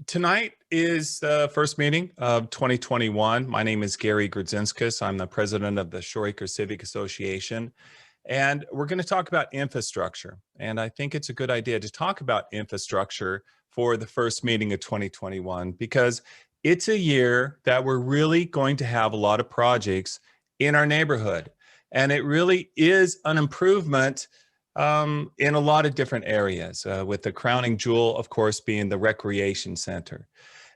Tonight is the first meeting of 2021. My name is Gary Grodzinskis. I'm the president of the Shoreacres Civic Association, and we're going to talk about infrastructure. And I think it's a good idea to talk about infrastructure for the first meeting of 2021 because it's a year that we're really going to have a lot of projects in our neighborhood. And it really is an improvement in a lot of different areas, with the crowning jewel, of course, being the recreation center.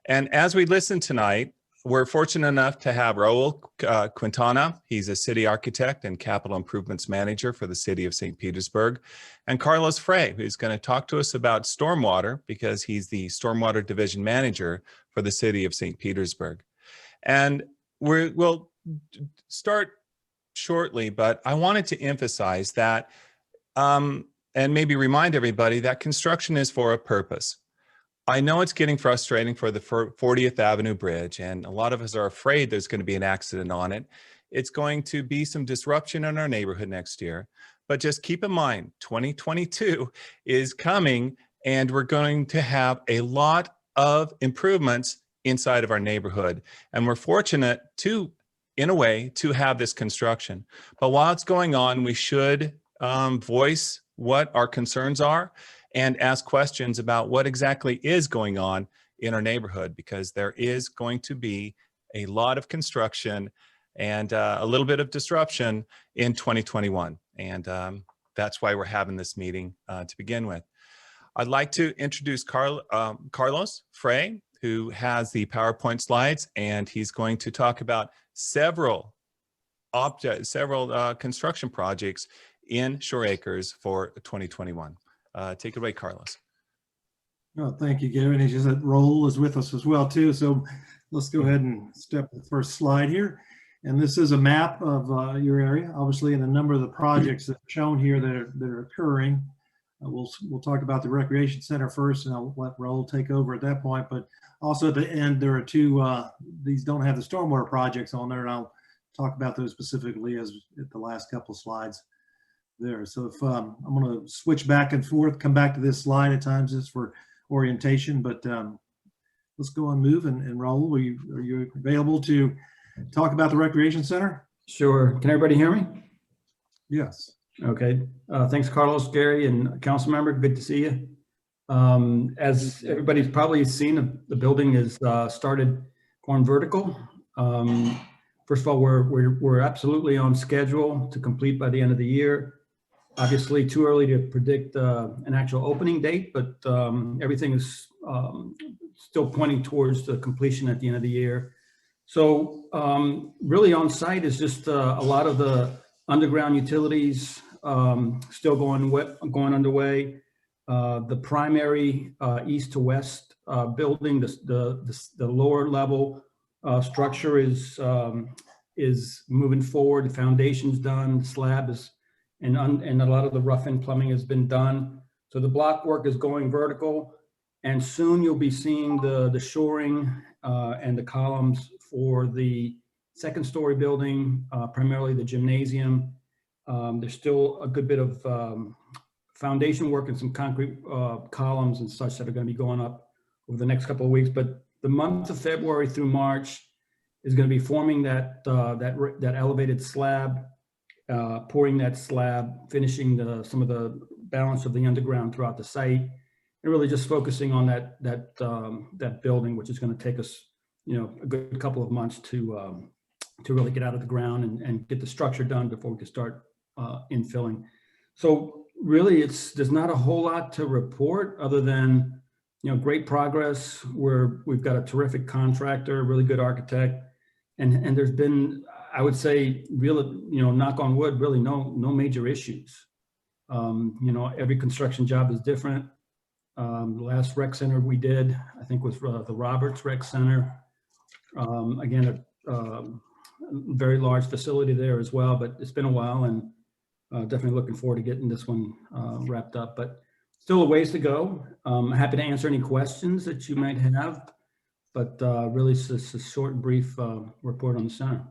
And as we listen tonight, we're fortunate enough to have Raul Quintana. He's a city architect and capital improvements manager for the city of St. Petersburg, and Carlos Frey, who's going to talk to us about stormwater because he's the stormwater division manager for the city of St. Petersburg. And we'll start shortly, but I wanted to emphasize that and maybe remind everybody that construction is for a purpose. I know it's getting frustrating for the 40th Avenue Bridge, and a lot of us are afraid there's going to be an accident on it. It's going to be some disruption in our neighborhood next year, but just keep in mind, 2022 is coming, and we're going to have a lot of improvements inside of our neighborhood. And we're fortunate to, in a way, to have this construction. But while it's going on, we should voice what our concerns are and ask questions about what exactly is going on in our neighborhood, because there is going to be a lot of construction and a little bit of disruption in 2021. And that's why we're having this meeting to begin with. I'd like to introduce Carlos Frey, who has the PowerPoint slides, and he's going to talk about several construction projects in Shoreacres for 2021. Take it away, Carlos. Oh, thank you, Gary. And just that Raul is with us as well, too. So let's go ahead and step to the first slide here. And this is a map of your area, obviously, and a number of the projects that are shown here that are occurring. We'll talk about the recreation center first, and I'll let Raul take over at that point. But also at the end, there are two, these don't have the stormwater projects on there, and I'll talk about those specifically as at the last couple of slides there. So if I'm going to switch back and forth, come back to this slide at times just for orientation, but let's go on move. And Raul, are you available to talk about the recreation center? Sure. Can everybody hear me? Yes. Okay. Thanks, Carlos, Gary, and council member. Good to see you. As everybody's probably seen, the building is started going vertical. First of all, we're absolutely on schedule to complete by the end of the year. Obviously, too early to predict an actual opening date, but everything is still pointing towards the completion at the end of the year. So really on site is just a lot of the underground utilities still going underway. The primary east to west building, the lower level structure is moving forward. The foundation's done, the slab is, and a lot of the rough-in plumbing has been done. So the block work is going vertical, and soon you'll be seeing the shoring and the columns for the second story building, primarily the gymnasium. There's still a good bit of foundation work and some concrete columns and such that are going to be going up over the next couple of weeks. But the month of February through March is going to be forming that elevated slab, pouring that slab, finishing some of the balance of the underground throughout the site, and really just focusing on that building, which is going to take us, a good couple of months to really get out of the ground and get the structure done before we can start infilling. So really, there's not a whole lot to report other than great progress. We've got a terrific contractor, really good architect, and there's been, I would say, really, knock on wood, really no major issues. Every construction job is different. The last rec center we did, I think, was the Roberts Rec Center. Again, a very large facility there as well, but it's been a while, and definitely looking forward to getting this one wrapped up. But still a ways to go. Happy to answer any questions that you might have, but really it's just a short and brief report on the center.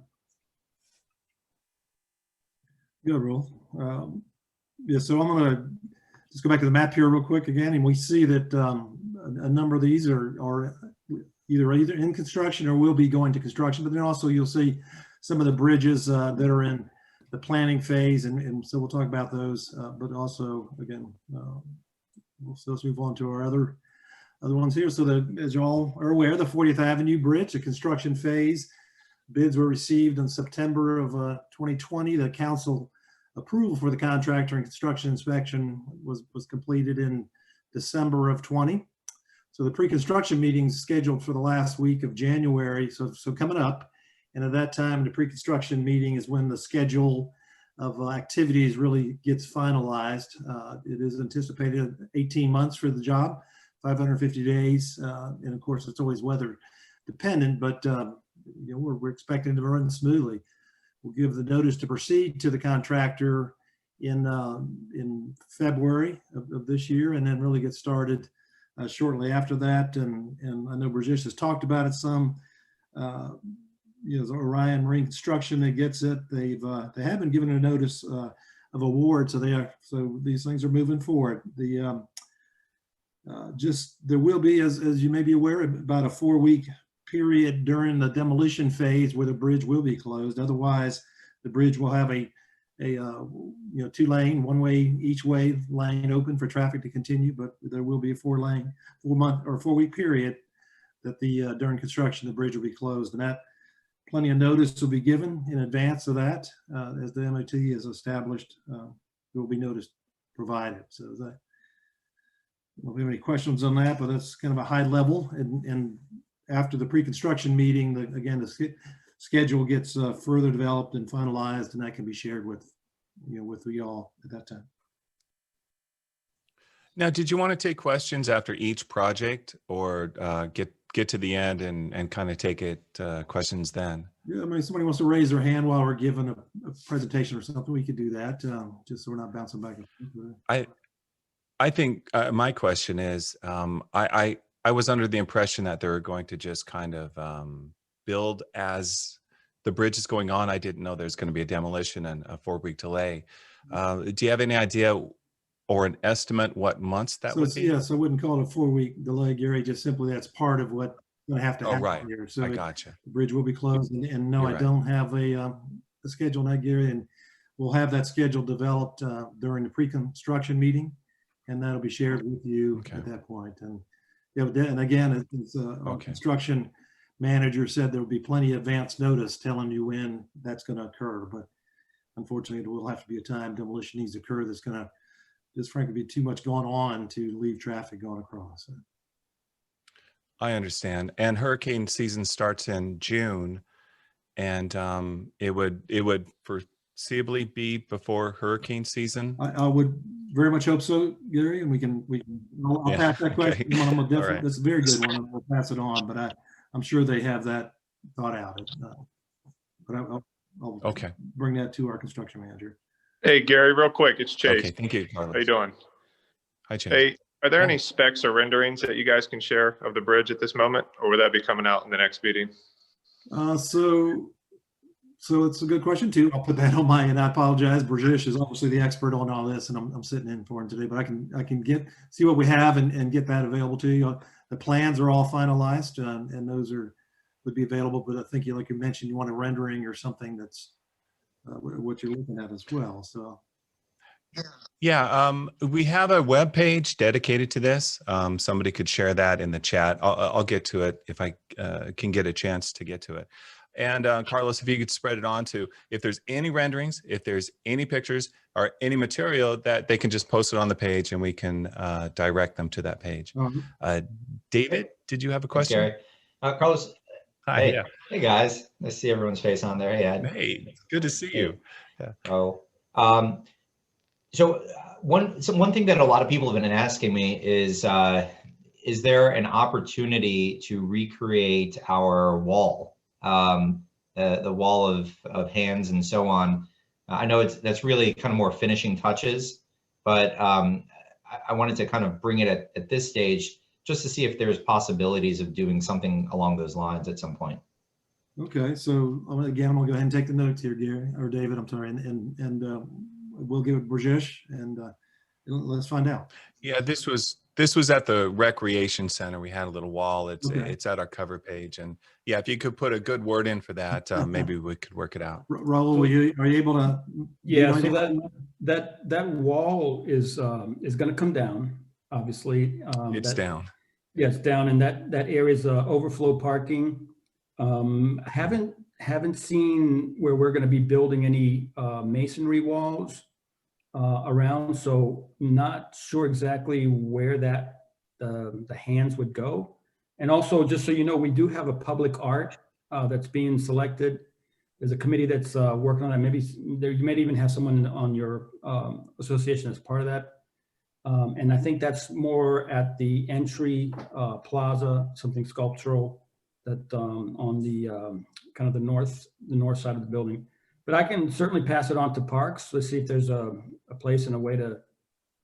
Good, Raul. Yeah, so I'm going to just go back to the map here real quick again, and we see that a number of these are either in construction or will be going to construction, but then also you'll see some of the bridges that are in the planning phase, and so we'll talk about those, but also, again, let's move on to our other ones here. So as you all are aware, the 40th Avenue Bridge, the construction phase, bids were received in September of 2020. The council approval for the contractor and construction inspection was completed in December of 20. So the pre-construction meeting is scheduled for the last week of January, so coming up. And at that time, the pre-construction meeting is when the schedule of activities really gets finalized. It is anticipated 18 months for the job, 550 days. And of course, it's always weather dependent, but we're expecting to run smoothly. We'll give the notice to proceed to the contractor in February of this year, and then really get started shortly after that. And I know Brigitte has talked about it some. Orion Marine Construction that gets it. They have been given a notice of award, so these things are moving forward. There will be, as you may be aware, about a 4-week period during the demolition phase where the bridge will be closed. Otherwise, the bridge will have a 2-lane, one-way each way lane open for traffic to continue, but there will be a 4-week period that during construction the bridge will be closed, and that plenty of notice will be given in advance of that. As the MOT is established, there will be notice provided. So I don't have any questions on that, but that's kind of a high level. And after the pre-construction meeting, the schedule gets further developed and finalized, and that can be shared with you all at that time. Now, did you want to take questions after each project, or get to the end and kind of take it questions then? Yeah, I mean, if somebody wants to raise their hand while we're giving a presentation or something, we could do that, just so we're not bouncing back and forth. I think my question is, I was under the impression that they were going to just kind of build as the bridge is going on. I didn't know there's going to be a demolition and a 4-week delay. Do you have any idea or an estimate what months that would be? Yes, I wouldn't call it a 4-week delay, Gary. Just simply that's part of what's going to have to happen right. here. So I gotcha. The bridge will be closed, and no, You're I don't have a schedule on that, Gary, and we'll have that schedule developed during the pre-construction meeting, and that'll be shared with you at that point. And and again, our construction manager said there will be plenty of advance notice telling you when that's going to occur, but unfortunately, it will have to be a time demolition needs to occur that's going to just frankly be too much going on to leave traffic going across. I understand. And hurricane season starts in June, and it would foreseeably be before hurricane season. I would very much hope so, Gary, and I'll pass that question. Okay. Right. That's a very good one. I'll pass it on, but I'm sure they have that thought out. But I'll bring that to our construction manager. Hey, Gary, real quick, it's Chase. Okay, thank you, Carlos. How you doing? Hi, Chase. Hey, are there any specs or renderings that you guys can share of the bridge at this moment, or will that be coming out in the next meeting? So it's a good question too. I'll put that on and I apologize. Brigitte is obviously the expert on all this, and I'm sitting in for him today, but I can see what we have and get that available to you. The plans are all finalized, and those would be available, but I think like you mentioned, you want a rendering or something that's what you're looking at as well. So yeah, we have a web page dedicated to this. Somebody could share that in the chat. I'll get to it if I can get a chance to get to it. And Carlos, if you could spread it on to, if there's any renderings, if there's any pictures or any material, that they can just post it on the page and we can direct them to that page. David, did you have a question? Gary. Carlos. Hi. Hey, Yeah. Hey guys, nice to see everyone's face on there. Hey, Ed. Hey, it's good to see you. Yeah. So one thing that a lot of people have been asking me is there an opportunity to recreate our wall, the wall of hands and so on? I know that's really kind of more finishing touches, but I wanted to kind of bring it at this stage just to see if there's possibilities of doing something along those lines at some point. Okay, so again, I'm gonna go ahead and take the notes here, Gary, or David, I'm sorry, and we'll give it Brigitte, and let's find out. Yeah, this was This was at the recreation center. We had a little wall. It's Okay. it's at our cover page. And yeah, if you could put a good word in for that, maybe we could work it out. Raul, are you able to? Yeah, do so anything? that wall is going to come down, obviously. It's down. Yeah, it's down, and that area is overflow parking. Haven't seen where we're going to be building any masonry walls around, so not sure exactly where that the hands would go. And also, just so you know, we do have a public art that's being selected. There's a committee that's working on it. Maybe there, you may even have someone on your association as part of that. And I think that's more at the entry plaza, something sculptural that on the kind of the north side of the building. But I can certainly pass it on to Parks. Let's see if there's a place and a way to,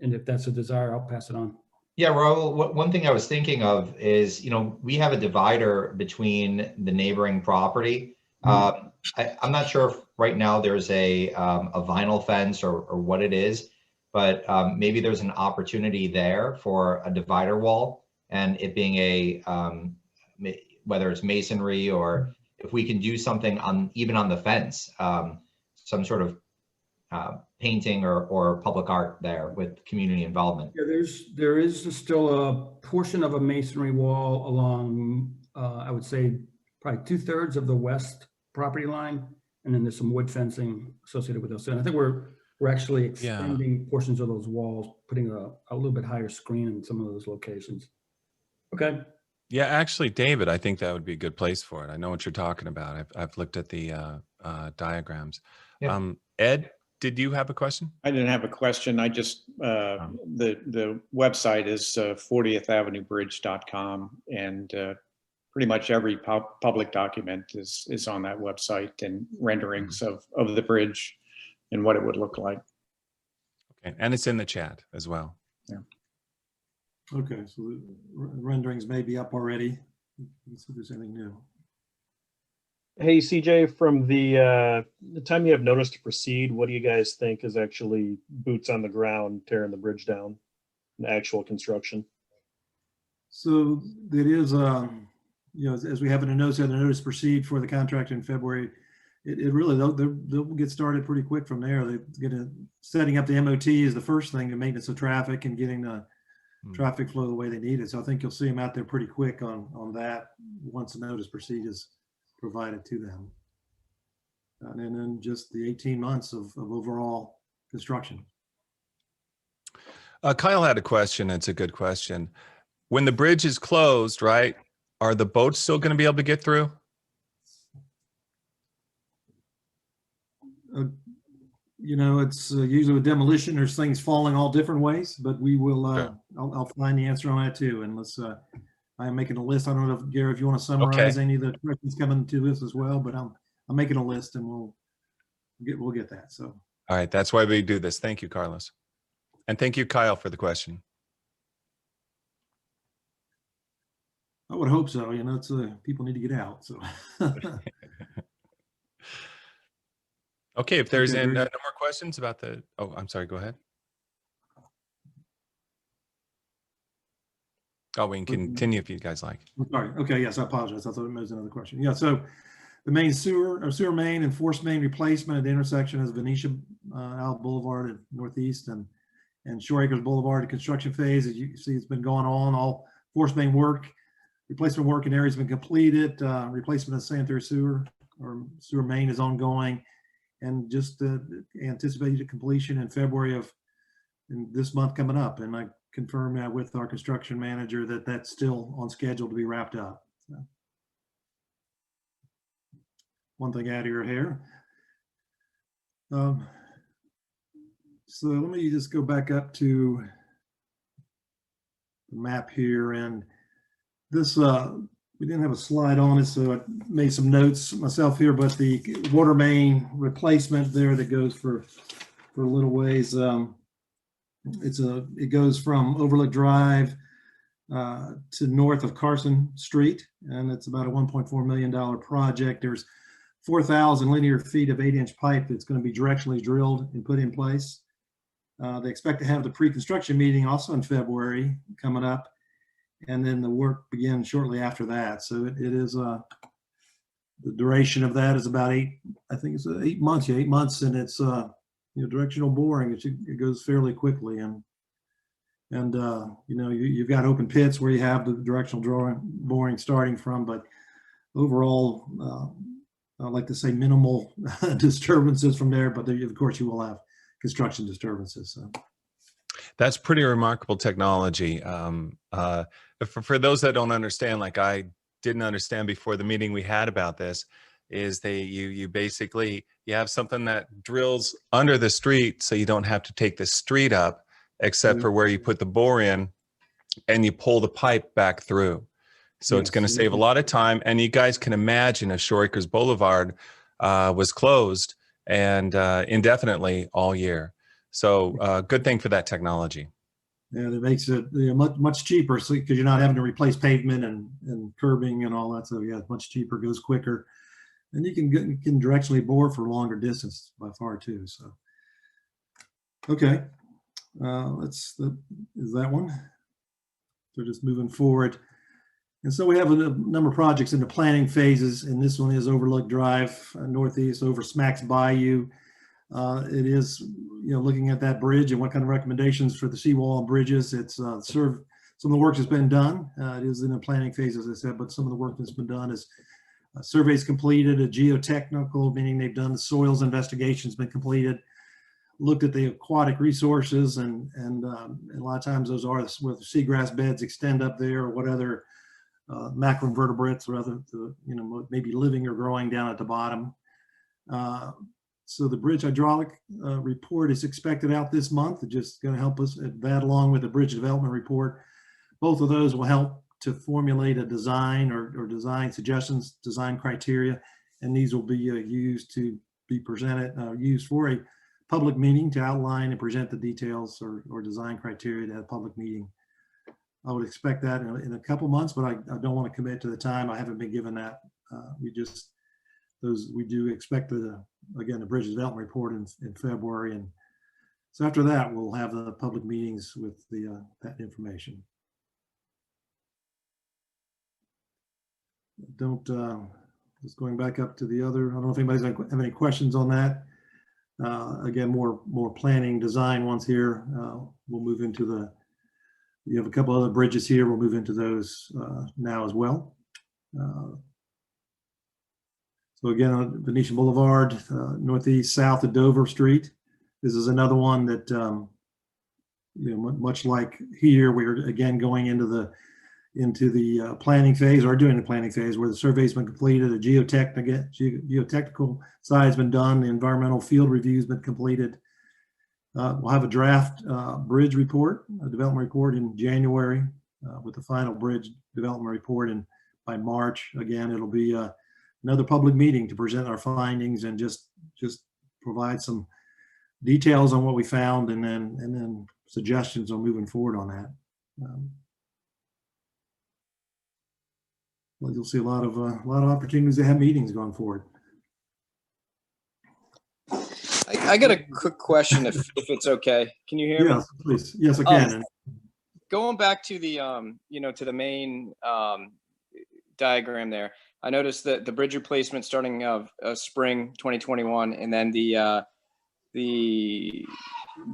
and if that's a desire, I'll pass it on. Yeah, Raul, one thing I was thinking of is, we have a divider between the neighboring property. I'm not sure if right now there's a vinyl fence or what it is, but maybe there's an opportunity there for a divider wall, and it being whether it's masonry or if we can do something even on the fence, some sort of painting or public art there with community involvement. Yeah, there is still a portion of a masonry wall along, I would say probably 2/3 of the west property line. And then there's some wood fencing associated with those. And I think we're actually extending portions of those walls, putting a little bit higher screen in some of those locations. Okay. Yeah, actually, David, I think that would be a good place for it. I know what you're talking about. I've looked at the diagrams. Yeah. Ed, did you have a question? I didn't have a question. I just, the website is 40thAvenueBridge.com, and pretty much every public document is on that website, and renderings of the bridge and what it would look like. Okay, and it's in the chat as well. Yeah. Okay, so the renderings may be up already. Let's see if there's anything new. Hey, CJ, from the time you have notice to proceed, what do you guys think is actually boots on the ground tearing the bridge down, the actual construction? So it is, as we have in a notice, the notice to proceed for the contract in February. It really, they'll get started pretty quick from there. They get setting up the MOT is the first thing, the maintenance of traffic and getting the traffic flow the way they need it. So I think you'll see them out there pretty quick on that once the notice to proceed is provided to them. And then just the 18 months of overall construction. Kyle had a question. It's a good question. When the bridge is closed, right, are the boats still going to be able to get through? It's usually with demolition, there's things falling all different ways, but we will, Okay. I'll find the answer on that too. And I'm making a list. I don't know if, Gary, if you want to summarize any of the questions coming to this as well, but I'm making a list and we'll get that. So. All right, that's why we do this. Thank you, Carlos. And thank you, Kyle, for the question. I would hope so. It's people need to get out. So. Okay, if there's Okay, no very- more questions about the, oh, I'm sorry, go ahead. Oh, we can continue if you guys like. I'm sorry. Okay, yes, I apologize. I thought it was another question. Yeah, so the main sewer main and force main replacement at the intersection is Venetia Al Boulevard at northeast and Shore Acres Boulevard. The construction phase, as you see, it's been going on. All force main work, replacement work in areas have been completed. Replacement of sanitary sewer or sewer main is ongoing, and just anticipated completion in February of this month coming up. And I confirm that with our construction manager that that's still on schedule to be wrapped up. So. One thing out of your hair. So let me just go back up to the map here, and this we didn't have a slide on it, so I made some notes myself here, but the water main replacement there that goes for a little ways, it goes from Overlook Drive to north of Carson Street, and it's about a $1.4 million project. There's 4,000 linear feet of 8-inch pipe that's going to be directionally drilled and put in place. They expect to have the pre-construction meeting also in February coming up, and then the work begins shortly after that. So it is the duration of that is about I think it's 8 months. Yeah, 8 months, and it's directional boring. It goes fairly quickly, and you've got open pits where you have the directional boring starting from, but overall, I like to say minimal disturbances from there, but of course you will have construction disturbances. So. That's pretty remarkable technology. For those that don't understand, like I didn't understand before the meeting we had about this, is you basically have something that drills under the street, so you don't have to take the street up, except for where you put the bore in, and you pull the pipe back through. So it's going to save a lot of time. And you guys can imagine if Shore Acres Boulevard was closed and indefinitely all year. So good thing for that technology. Yeah, that makes it much cheaper, so because you're not having to replace pavement and curbing and all that. So yeah, it's much cheaper, goes quicker, and you can directionally bore for longer distance by far too. So okay, is that one? So just moving forward. And so we have a number of projects in the planning phases, and this one is Overlook Drive, northeast over Smacks Bayou. It is, looking at that bridge and what kind of recommendations for the seawall and bridges. It's some of the work has been done. It is in the planning phase, as I said, but some of the work that's been done is surveys completed, a geotechnical, meaning they've done the soils investigations been completed, looked at the aquatic resources, and a lot of times those are where the seagrass beds extend up there, or what other macroinvertebrates or other, maybe living or growing down at the bottom. So the bridge hydraulic report is expected out this month. It's just going to help us that, along with the bridge development report. Both of those will help to formulate a design or design suggestions, design criteria, and these will be used to be presented, used for a public meeting to outline and present the details or design criteria at a public meeting. I would expect that in a couple months, but I don't want to commit to the time. I haven't been given that. We do expect the bridge development report in February, and so after that we'll have the public meetings with that information. Just going back up to the other. I don't know if anybody's have any questions on that. Again, more planning design ones here. We'll move into you have a couple other bridges here. We'll move into those now as well. So again, on Venetian Boulevard, northeast, south of Dover Street. This is another one that, much like here, we're again going into the planning phase, or doing the planning phase, where the survey's been completed, the geotechnical side has been done, the environmental field review's been completed. We'll have a draft bridge report, a development report in January, with the final bridge development report, and by March, again, it'll be another public meeting to present our findings and just provide some details on what we found, and then suggestions on moving forward on that. Well, you'll see a lot of opportunities to have meetings going forward. I got a quick question, if it's okay. Can you hear me? Yes, please. Yes, I can. Going back to the to the main diagram there, I noticed that the bridge replacement starting of spring 2021, and then the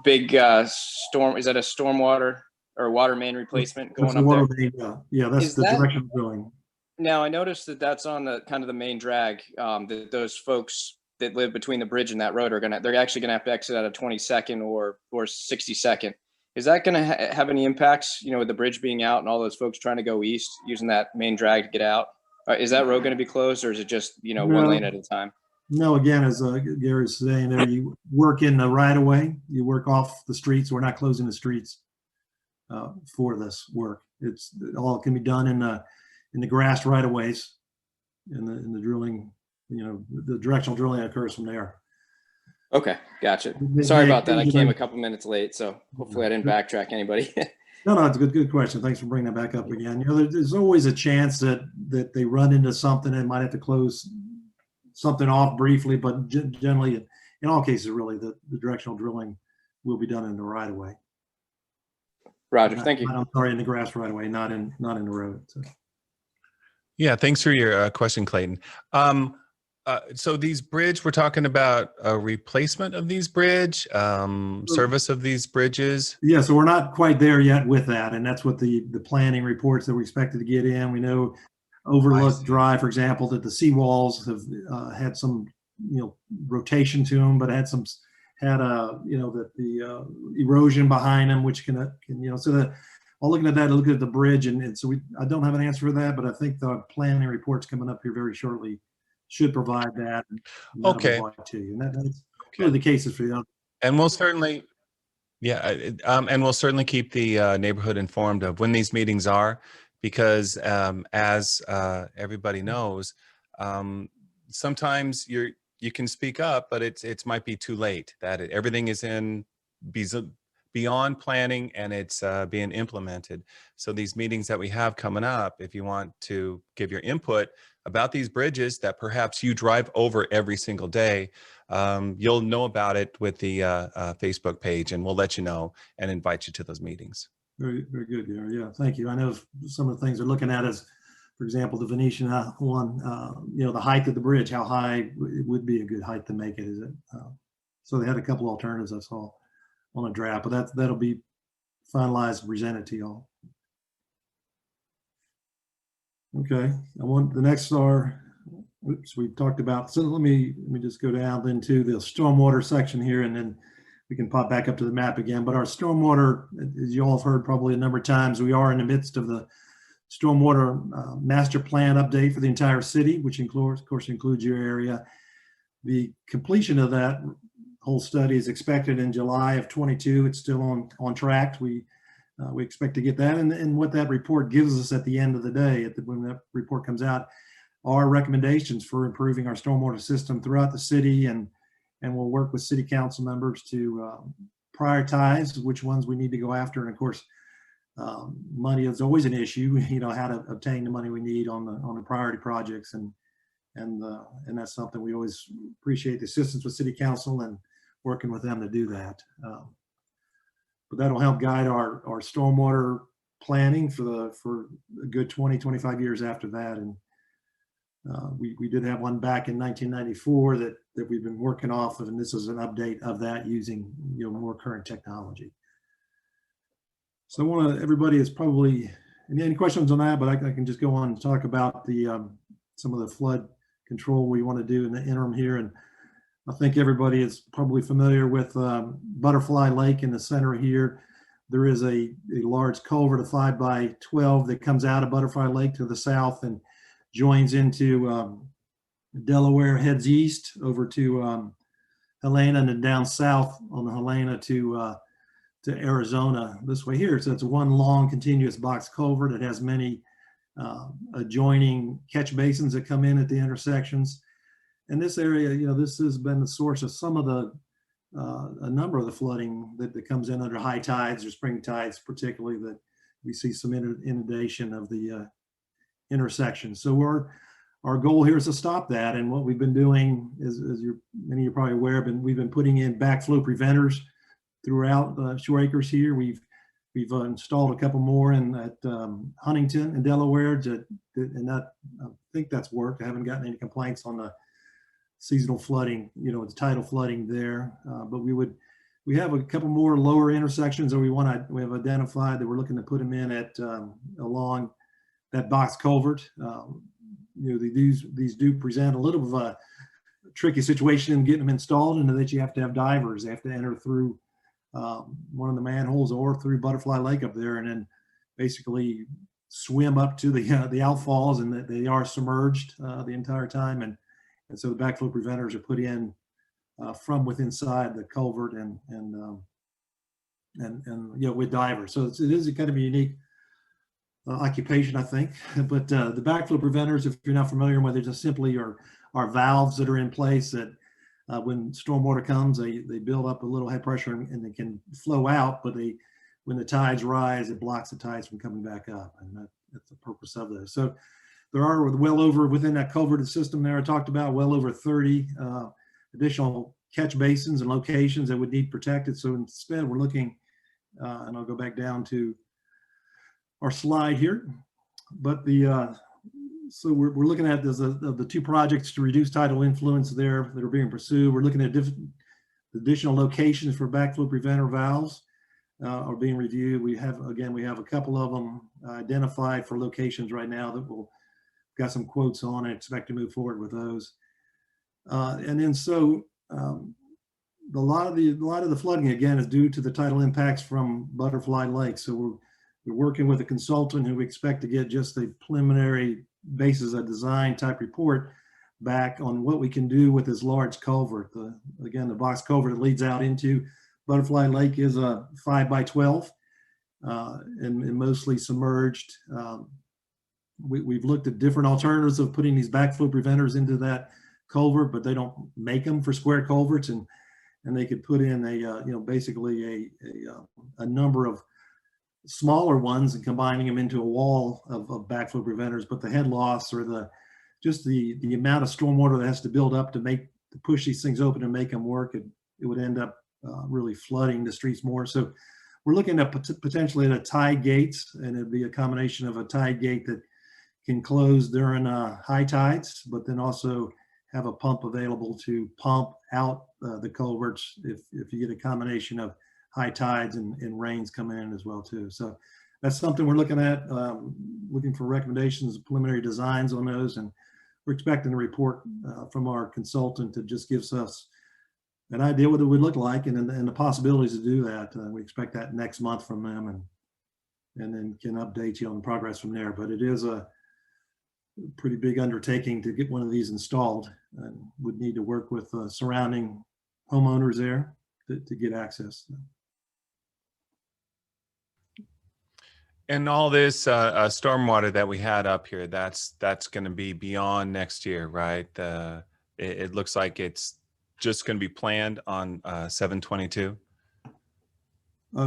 big storm, is that a stormwater or water main replacement going up there? Main, yeah, that's the direction of going. Now I noticed that that's on the kind of the main drag. That those folks that live between the bridge and that road they're actually gonna have to exit at a 22nd or 62nd. Is that gonna have any impacts, with the bridge being out and all those folks trying to go east using that main drag to get out? Is that road gonna be closed, or is it just, one lane at a time? No, again, as Gary's saying there, you work in the right of way, you work off the streets. We're not closing the streets for this work. It all can be done in the grass right of ways, in the drilling. The directional drilling occurs from there. Okay, gotcha. Sorry about that. I came a couple minutes late, so hopefully I didn't backtrack anybody. No, it's a good question. Thanks for bringing that back up again. There's always a chance that they run into something and might have to close something off briefly, but generally, in all cases, really, the directional drilling will be done in the right of way. Roger, thank you. I'm sorry, in the grass right of way, not in the road. So. Yeah, thanks for your question, Clayton. So these bridge, we're talking about a replacement of these bridge, service of these bridges. Yeah, so we're not quite there yet with that, and that's what the planning reports that we expected to get in. We know Overlook Drive, for example, that the seawalls have had some, rotation to them, but had that the erosion behind them, which can so that while looking at that, looking at the bridge, and so I don't have an answer for that, but I think the planning report's coming up here very shortly should provide that. And that'll be Okay. brought to you, and that's really the cases for the other. And we'll certainly, and we'll certainly keep the neighborhood informed of when these meetings are, because as everybody knows, sometimes you can speak up, but it might be too late. That everything is beyond planning and it's being implemented. So these meetings that we have coming up, if you want to give your input about these bridges that perhaps you drive over every single day, you'll know about it with the Facebook page, and we'll let you know and invite you to those meetings. Very, very good, Gary. Yeah, thank you. I know some of the things they're looking at is, for example, the Venetian one, the height of the bridge, how high it would be a good height to make it, is it? So they had a couple alternatives I saw on a draft, but that'll be finalized and presented to y'all. Okay, the next are, we've talked about, so let me just go down into the stormwater section here, and then we can pop back up to the map again. But our stormwater, as you all have heard probably a number of times, we are in the midst of the stormwater master plan update for the entire city, which of course includes your area. The completion of that whole study is expected in July of 22. It's still on track. We expect to get that, and what that report gives us at the end of the day, when that report comes out, are recommendations for improving our stormwater system throughout the city, and we'll work with city council members to prioritize which ones we need to go after. And of course, money is always an issue. How to obtain the money we need on the priority projects, and that's something we always appreciate the assistance with city council and working with them to do that. But that'll help guide our stormwater planning for a good 20-25 years after that. And we did have one back in 1994 that we've been working off of, and this is an update of that using more current technology. So everybody is probably, any questions on that, but I can just go on and talk about some of the flood control we want to do in the interim here. And I think everybody is probably familiar with Butterfly Lake in the center here. There is a large culvert, a 5x12, that comes out of Butterfly Lake to the south and joins into Delaware, heads east over to Helena, and then down south on the Helena to Arizona this way here. So it's one long continuous box culvert. It has many adjoining catch basins that come in at the intersections. And this area, this has been the source of some of a number of the flooding that comes in under high tides or spring tides, particularly, that we see some inundation of the intersections. So our goal here is to stop that. And what we've been doing is, as many of you are probably aware, we've been putting in backflow preventers throughout Shore Acres here. We've installed a couple more at Huntington in Delaware, and I think that's worked. I haven't gotten any complaints on the seasonal flooding, the tidal flooding there. But we have a couple more lower intersections that we have identified that we're looking to put them in at along that box culvert. These do present a little of a tricky situation in getting them installed, and that you have to have divers. They have to enter through one of the manholes or through Butterfly Lake up there, and then basically swim up to the outfalls, and that they are submerged the entire time. And so the backflow preventers are put in from inside the culvert and with divers. So it is a kind of a unique occupation, I think. But the backflow preventers, if you're not familiar with it, just simply are valves that are in place that when stormwater comes, they build up a little head pressure and they can flow out, but when the tides rise, it blocks the tides from coming back up, and that's the purpose of this. So there are well over, within that culverted system there I talked about, well over 30 additional catch basins and locations that would need protected. So instead, we're looking, and I'll go back down to our slide here. But so we're looking at the two projects to reduce tidal influence there that are being pursued. We're looking at additional locations for backflow preventer valves are being reviewed. We have a couple of them identified for locations right now that we'll got some quotes on and expect to move forward with those. And then so a lot of the flooding again is due to the tidal impacts from Butterfly Lake. So we're working with a consultant who we expect to get just a preliminary basis of design type report back on what we can do with this large culvert. Again, the box culvert that leads out into Butterfly Lake is a 5 by 12 and mostly submerged. We've looked at different alternatives of putting these backflow preventers into that culvert, but they don't make them for square culverts, and they could put in basically a number of smaller ones and combining them into a wall of backflow preventers. But the head loss or the amount of stormwater that has to build up to push these things open and make them work, it would end up really flooding the streets more. So we're looking at potentially at a tide gates, and it'd be a combination of a tide gate that can close during high tides, but then also have a pump available to pump out the culverts if you get a combination of high tides and rains coming in as well too. So that's something we're looking at, looking for recommendations, preliminary designs on those, and we're expecting a report from our consultant that just gives us an idea what it would look like and the possibilities to do that. We expect that next month from them, and then can update you on the progress from there. But it is a pretty big undertaking to get one of these installed, and would need to work with surrounding homeowners there to get access. And all this stormwater that we had up here, that's going to be beyond next year, right? It looks like it's just going to be planned on 722.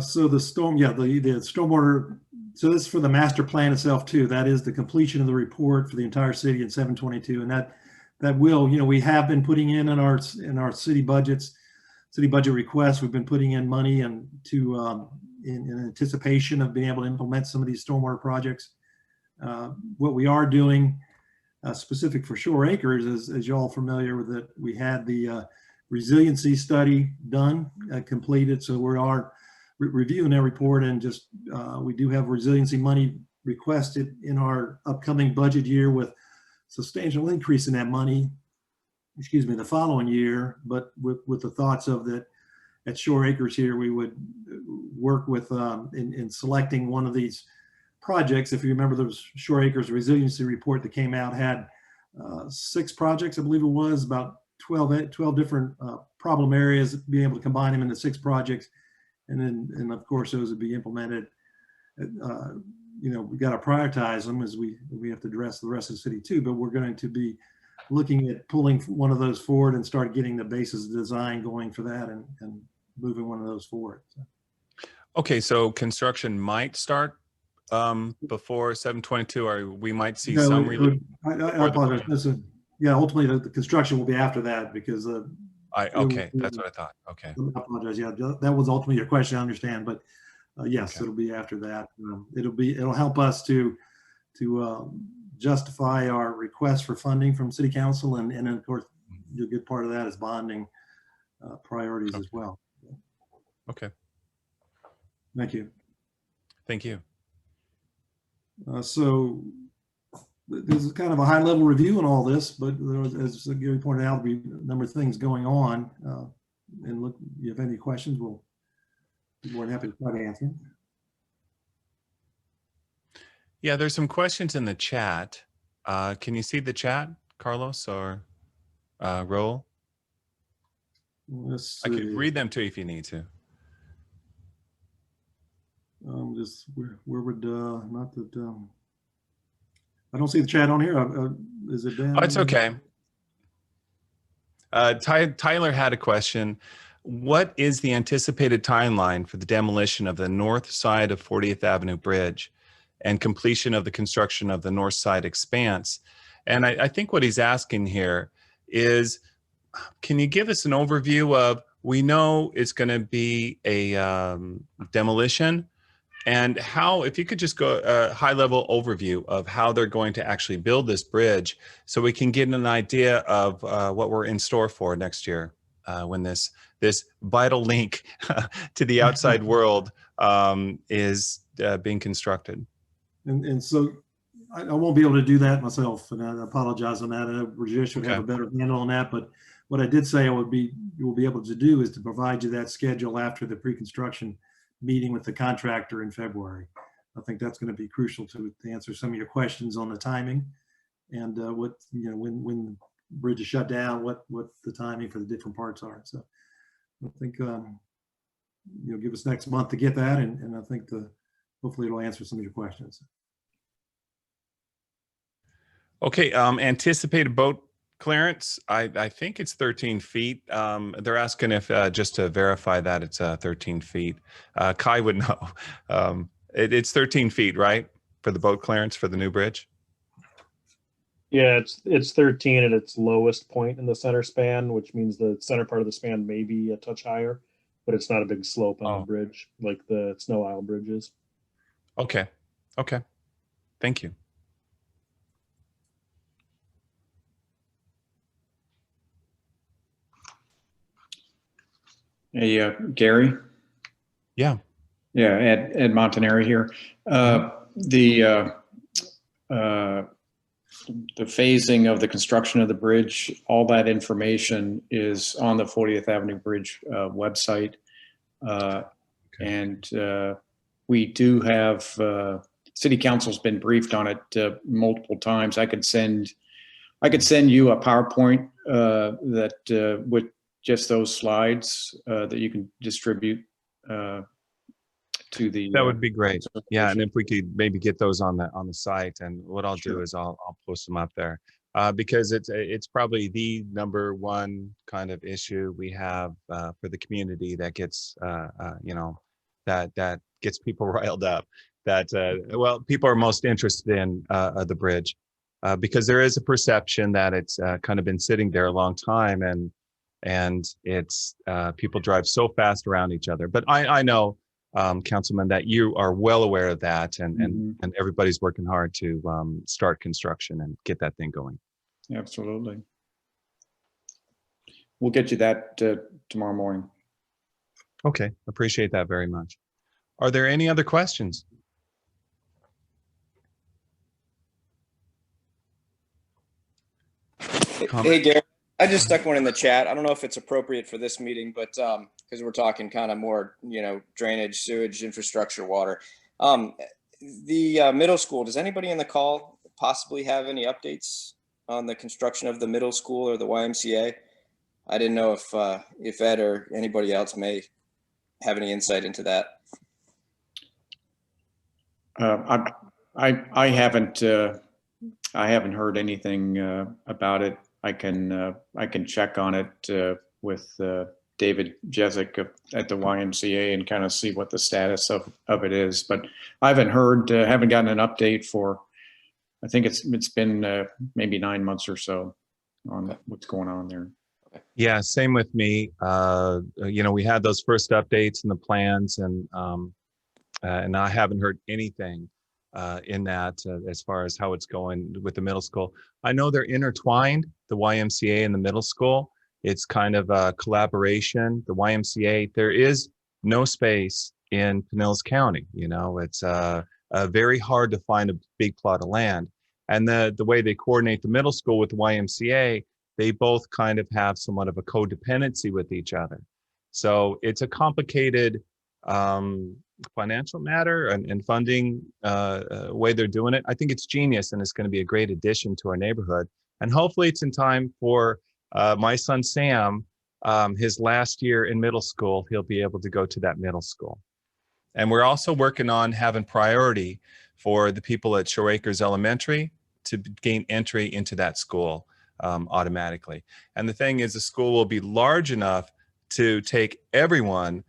So the stormwater. So this is for the master plan itself too. That is the completion of the report for the entire city in 722, and that will, we have been putting in our city budgets, city budget requests. We've been putting in money and in anticipation of being able to implement some of these stormwater projects. What we are doing specific for Shore Acres is, as you're all familiar with it, we had the resiliency study done, completed. So we are reviewing that report, and just we do have resiliency money requested in our upcoming budget year with substantial increase in that money, the following year, but with the thoughts of that at Shore Acres here, we would work with in selecting one of these projects. If you remember, the Shore Acres resiliency report that came out had 6 projects, I believe it was, about 12 different problem areas, being able to combine them into 6 projects. And of course, those would be implemented. We got to prioritize them as we have to address the rest of the city too, but we're going to be looking at pulling one of those forward and start getting the basis design going for that and moving one of those forward. So. Okay, so construction might start before 722, or we might see some relief. I apologize. Listen, yeah, ultimately the construction will be after that because okay, that's what I thought. Okay. I apologize. Yeah, that was ultimately your question. I understand, but yes, Okay. It'll be after that. It'll help us to justify our request for funding from City Council, and then of course, a good part of that is bonding priorities as well. Okay. Thank you. Thank you. So this is kind of a high-level review on all this, but there was, as Gary pointed out, a number of things going on. And look, if you have any questions, we'll be more than happy to try to answer them. Yeah, there's some questions in the chat. Can you see the chat, Carlos or Raul? Let's I see. could read them to you if you need to. Just where would not that I don't see the chat on here. Is it down? Oh, it's okay. Tyler had a question. What is the anticipated timeline for the demolition of the north side of 40th Avenue Bridge and completion of the construction of the north side expanse? And I think what he's asking here is, can you give us an overview of, we know it's going to be a demolition, and how, if you could just go a high level overview of how they're going to actually build this bridge so we can get an idea of what we're in store for next year when this vital link to the outside world is being constructed. And so I won't be able to do that myself, and I apologize on that. I know Rajesh would have a better handle on that, but what I did say you will be able to do is to provide you that schedule after the pre-construction meeting with the contractor in February. I think that's going to be crucial to answer some of your questions on the timing and what, when the bridge is shut down, what the timing for the different parts are. So I think, give us next month to get that, and I think hopefully it'll answer some of your questions. Okay, anticipated boat clearance, I think it's 13 feet. They're asking if, just to verify that it's 13 feet. Kai would know. It's 13 feet, right? For the boat clearance for the new bridge? Yeah, it's 13 at its lowest point in the center span, which means the center part of the span may be a touch higher, but it's not a big slope on the bridge like the snow aisle bridges. Okay, okay. Thank you. Hey, Gary? Yeah. Yeah, Ed Montanari here. The phasing of the construction of the bridge, all that information is on the 40th Avenue Bridge website. And we do have, City Council's been briefed on it multiple times. I could send you a PowerPoint that with just those slides that you can distribute to the. That would be great. Yeah, and if we could maybe get those on the site, and what I'll do is I'll post them up there because it's probably the number one kind of issue we have for the community that gets that gets people riled up. That people are most interested in the bridge because there is a perception that it's kind of been sitting there a long time, and it's people drive so fast around each other. But I know, Councilman, that you are well aware of that, and everybody's working hard to start construction and get that thing going. Absolutely. We'll get you that tomorrow morning. Okay, appreciate that very much. Are there any other questions? Hey, Gary, I just stuck one in the chat. I don't know if it's appropriate for this meeting, but because we're talking kind of more, drainage, sewage, infrastructure, water. The middle school, does anybody in the call possibly have any updates on the construction of the middle school or the YMCA? I didn't know if Ed or anybody else may have any insight into that. I haven't heard anything about it. I can check on it with David Jezik at the YMCA and kind of see what the status of it is. But I haven't gotten an update for, I think it's been maybe 9 months or so on what's going on there. Yeah, same with me. We had those first updates and the plans, and I haven't heard anything in that as far as how it's going with the middle school. I know they're intertwined, the YMCA and the middle school. It's kind of a collaboration. The YMCA, there is no space in Pinellas County. It's very hard to find a big plot of land. And the way they coordinate the middle school with the YMCA, they both kind of have somewhat of a codependency with each other. So it's a complicated financial matter and funding way they're doing it. I think it's genius, and it's going to be a great addition to our neighborhood. And hopefully it's in time for my son Sam, his last year in middle school. He'll be able to go to that middle school. And we're also working on having priority for the people at Shore Acres Elementary to gain entry into that school automatically. And the thing is, the school will be large enough to take everyone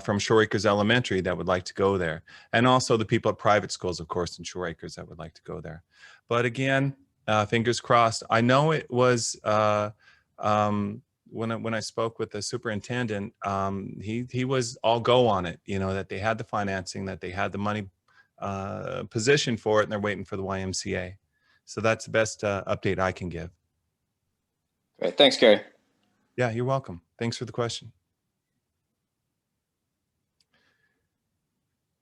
from Shore Acres Elementary that would like to go there. And also the people at private schools, of course, in Shore Acres that would like to go there. But again, fingers crossed. I know it was when I spoke with the superintendent, he was all go on it, you know, that they had the financing, that they had the money positioned for it, and they're waiting for the YMCA. So that's the best update I can give. Great. Thanks, Gary. Yeah, you're welcome. Thanks for the question.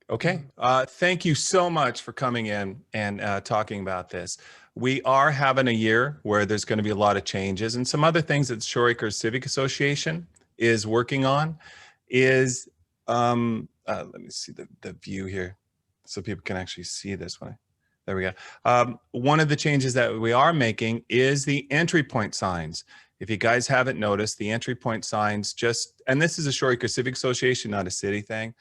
Okay, thank you so much for coming in and talking about this. We are having a year where there's going to be a lot of changes, and some other things that Shore Acres Civic Association is working on is, let me see the view here so people can actually see this one. There we go. One of the changes that we are making is the entry point signs. If you guys haven't noticed, the entry point signs and this is a Shore Acres Civic Association, not a city thing.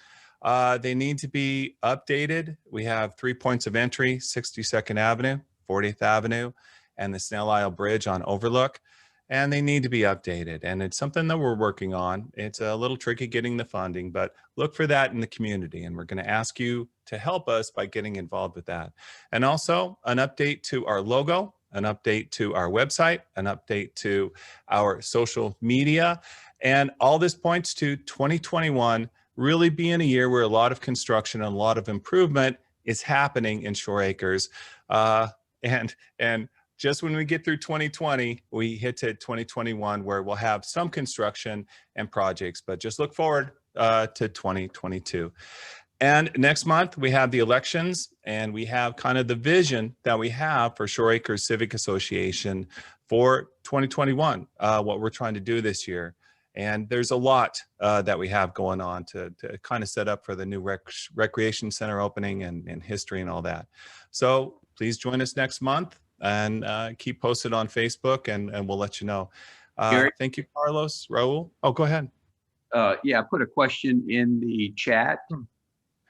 They need to be updated. We have 3 points of entry: 62nd Avenue, 40th Avenue, and the Snell Isle Bridge on Overlook. And they need to be updated. And it's something that we're working on. It's a little tricky getting the funding, but look for that in the community. And we're going to ask you to help us by getting involved with that. And also an update to our logo, an update to our website, an update to our social media. And all this points to 2021 really being a year where a lot of construction and a lot of improvement is happening in Shore Acres. And just when we get through 2020, we hit to 2021 where we'll have some construction and projects, but just look forward to 2022. And next month we have the elections, and we have kind of the vision that we have for Shore Acres Civic Association for 2021, what we're trying to do this year. And there's a lot that we have going on to kind of set up for the new recreation center opening and history and all that. So please join us next month and keep posted on Facebook, and we'll let you know. Gary? Thank you, Carlos. Raul? Oh, go ahead. Yeah, I put a question in the chat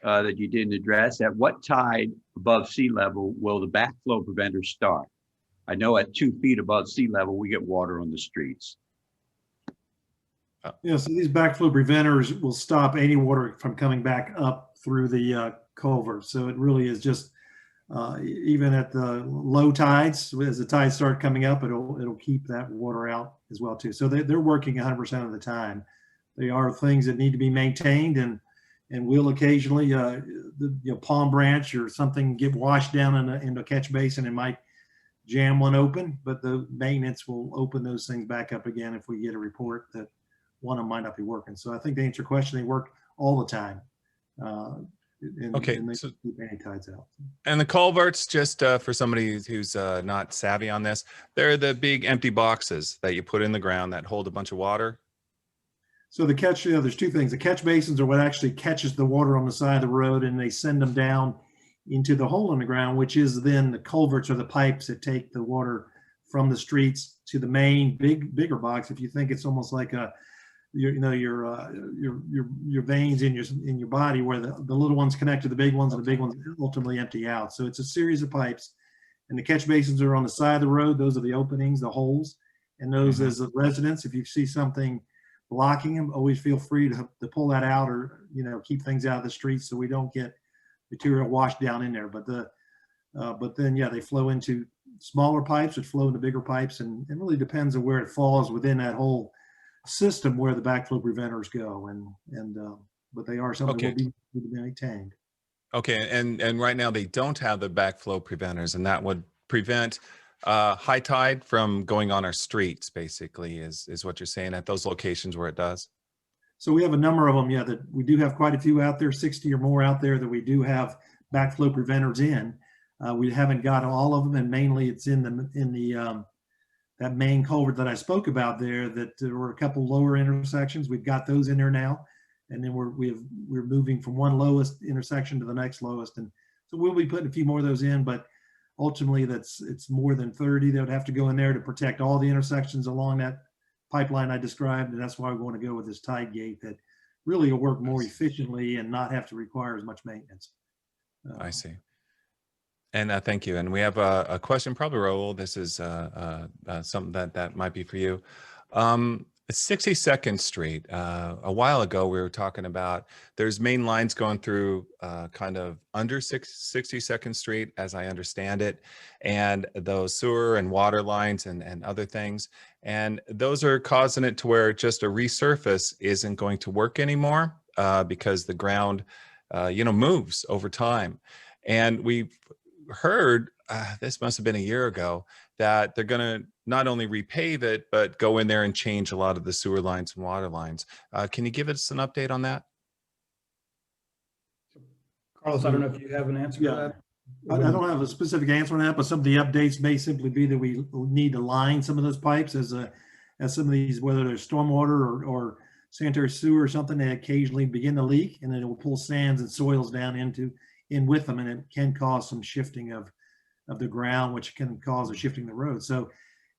that you didn't address. At what tide above sea level will the backflow preventer start? I know at 2 feet above sea level, we get water on the streets. Yeah, so these backflow preventers will stop any water from coming back up through the culvert. So it really is just, even at the low tides, as the tides start coming up, it'll keep that water out as well too. So they're working 100% of the time. They are things that need to be maintained, and will occasionally, palm branch or something get washed down in a catch basin and might jam one open, but the maintenance will open those things back up again if we get a report that one of them might not be working. So I think to answer your question, they work all the time. Okay, and they so, keep any tides out. and the culverts, just for somebody who's not savvy on this, they're the big empty boxes that you put in the ground that hold a bunch of water. So the catch, there's two things. The catch basins are what actually catches the water on the side of the road, and they send them down into the hole in the ground, which is then the culverts or the pipes that take the water from the streets to the main bigger box. If you think it's almost like your veins in your body, where the little ones connect to the big ones, and the big ones ultimately empty out. So it's a series of pipes, and the catch basins are on the side of the road. Those are the openings, the holes, and those as the residents, if you see something blocking them, always feel free to pull that out, or keep things out of the streets so we don't get material washed down in there. But then they flow into smaller pipes that flow into bigger pipes, and it really depends on where it falls within that whole system where the backflow preventers go, but they are something that will be maintained. Okay, and right now they don't have the backflow preventers, and that would prevent high tide from going on our streets, basically, is what you're saying, at those locations where it does. So we have a number of them, that we do have quite a few out there, 60 or more out there that we do have backflow preventers in. We haven't got all of them, and mainly it's in the that main culvert that I spoke about there, that there were a couple lower intersections. We've got those in there now. And then we're moving from one lowest intersection to the next lowest. And so we'll be putting a few more of those in, but ultimately it's more than 30 that would have to go in there to protect all the intersections along that pipeline I described. And that's why we want to go with this tide gate that really will work more efficiently and not have to require as much maintenance. I see. And thank you. And we have a question, probably Raul. This is something that might be for you. 62nd Street. A while ago, we were talking about there's main lines going through kind of under 62nd Street, as I understand it, and those sewer and water lines and other things. And those are causing it to where just a resurface isn't going to work anymore because the ground, moves over time. And we've heard, this must have been a year ago, that they're going to not only repave it, but go in there and change a lot of the sewer lines and water lines. Can you give us an update on that? Carlos, I don't know if you have an answer Yeah. for I that. don't have a specific answer on that, but some of the updates may simply be that we need to line some of those pipes as some of these, whether they're stormwater or sanitary sewer or something, they occasionally begin to leak, and then it will pull sands and soils down in with them, and it can cause some shifting of the ground, which can cause a shifting the road. So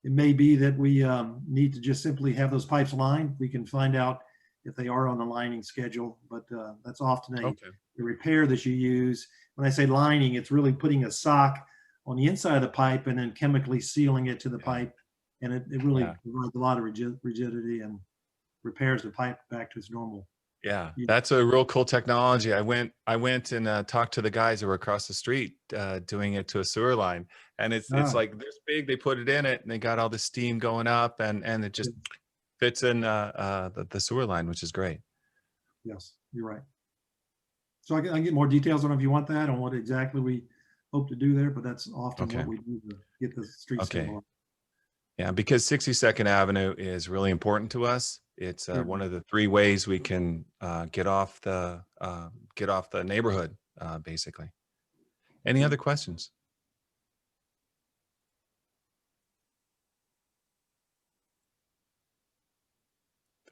it may be that we need to just simply have those pipes lined. We can find out if they are on the lining schedule, but that's often the repair that you use. When I say lining, it's really putting a sock on the inside of the pipe and then chemically sealing it to the pipe. And it really provides a lot of rigidity and repairs the pipe back to its normal. Yeah, that's a real cool technology. I went and talked to the guys who were across the street doing it to a sewer line, and it's like this big. They put it in it, and they got all the steam going up, and it just fits in the sewer line, which is great. Yes, you're right. So I can get more details on if you want that, on what exactly we hope to do there, but that's often what we do to get the streets. Yeah, because 62nd Avenue is really important to us. It's one of the three ways we can get off the neighborhood, basically. Any other questions?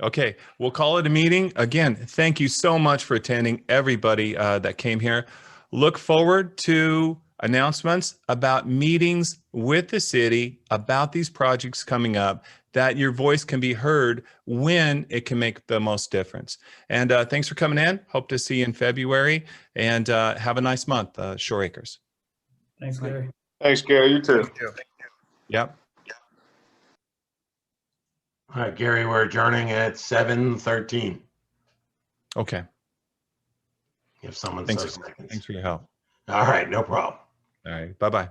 Okay, we'll call it a meeting. Again, thank you so much for attending, everybody that came here. Look forward to announcements about meetings with the city about these projects coming up, that your voice can be heard when it can make the most difference. And thanks for coming in. Hope to see you in February, and have a nice month, Shore Acres. Thanks, Gary. Thanks, Gary. You too. Yep. All right, Gary, we're adjourning at 7:13. Okay. If someone Thanks. says seconds. Thanks for your help. All right, no problem. All right. Bye-bye.